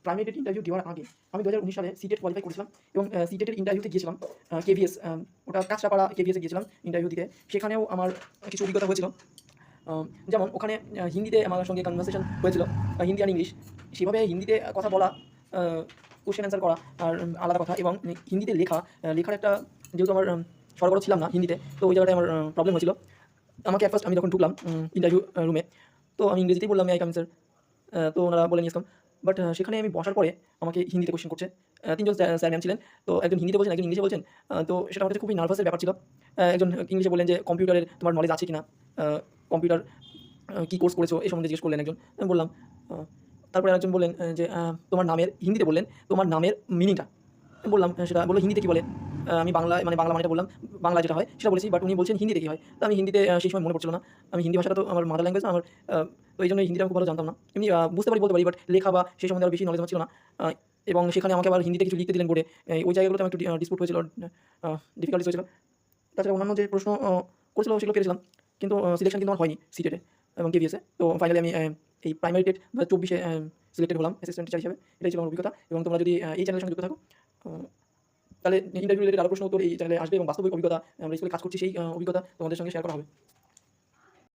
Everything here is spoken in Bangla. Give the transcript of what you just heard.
ক্লাইমেটেড ইন্টারভিউ দেওয়ার আগে আমি 2019 সালে সিটেট কোয়ালিফাই করেছিলাম এবং সিটেটের ইন্টারভিউতে গিয়েছিলাম কেভিএস, ওটা কাঁচরাপাড়া কেভিএসে গিয়েছিলাম ইন্টারভিউ দিতে। সেখানেও আমার কিছু অভিজ্ঞতা হয়েছিল। যেমন ওখানে হিন্দিতে আমার সঙ্গে কনভারসেশন হয়েছিল, হিন্দি আর ইংলিশ। সেভাবে হিন্দিতে কথা বলা, কোয়েশ্চেন অ্যান্সার করা আর আলাদা কথা, এবং হিন্দিতে লেখার একটা, যেহেতু আমার সরগর ছিলাম না হিন্দিতে, তো ওই জায়গাটায় আমার প্রবলেম হয়েছিল। আমাকে ফার্স্ট আমি যখন ঢুকলাম ইন্টারভিউ রুমে, তো আমি ইংরেজিতেই বললাম, আই কাম স্যার। তো ওনারা বলে নিয়ে আসতাম। বাট সেখানে আমি বসার পরে আমাকে হিন্দিতে কোয়েশ্চেন করছে। ৩ জন স্যার ম্যাম ছিলেন। তো একজন হিন্দিতে বলছেন, একজন ইংলিশে বলছেন। তো সেটা আমার কাছে খুবই নার্ভাসের ব্যাপার ছিল। একজন ইংলিশে বললেন যে, "কম্পিউটারের তোমার নলেজ আছে কিনা? কম্পিউটার কি কোর্স করেছো?" এই সম্বন্ধে জিজ্ঞেস করলেন একজন। আমি বললাম। আ তারপরে আরেকজন বললেন যে, "তোমার নামের" হিন্দিতে বললেন, "তোমার নামের মিনিংটা।" আমি বললাম, সেটা বলল, "হিন্দিতে কি বলে?" আমি বাংলায়, মানে বাংলা মানেটা বললাম, বাংলায় যেটা হয় সেটা বলেছি। বাট উনি বলছেন হিন্দিতে কি হয়? তো আমি হিন্দিতে সেই সময় মনে পড়ছিল না। আমি হিন্দি ভাষাটা তো আমার মাদার ল্যাঙ্গুয়েজ না আমার। আ তো এইজন্য হিন্দিটা আমি খুব ভালো জানতাম না। এমনি বুঝতে পারি, বলতে পারি, বাট লেখা বা সেই সম্বন্ধে আরো বেশি নলেজ আমার ছিল না। আ এবং সেখানে আমাকে আবার হিন্দিতে কিছু লিখতে দিলেন বোর্ডে। ওই জায়গাগুলোতে আমার একটু ডিসপুট হয়েছিল, ডিফিকাল্টিজ হয়েছিল। তাছাড়া অন্যান্য যে প্রশ্ন করেছিল সেগুলো পেরেছিলাম। কিন্তু সিলেকশন কিন্তু আমার হয়নি সিটেটে এবং কেভিএসে। তো ফাইনালি আমি এই প্রাইমারি টেট 2024 সিলেক্টেড হলাম অ্যাসিস্ট্যান্ট টিচার হিসেবে। এটাই ছিল আমার অভিজ্ঞতা। এবং তোমরা যদি এই চ্যানেলের সঙ্গে যুক্ত থাকো, আ তাহলে ইন্টারভিউ রিলেটেড আরো প্রশ্ন উত্তর এই চ্যানেলে আসবে এবং বাস্তবিক অভিজ্ঞতা, আমরা স্কুলে কাজ করছি সেই অভিজ্ঞতা তোমাদের সঙ্গে শেয়ার করা হবে।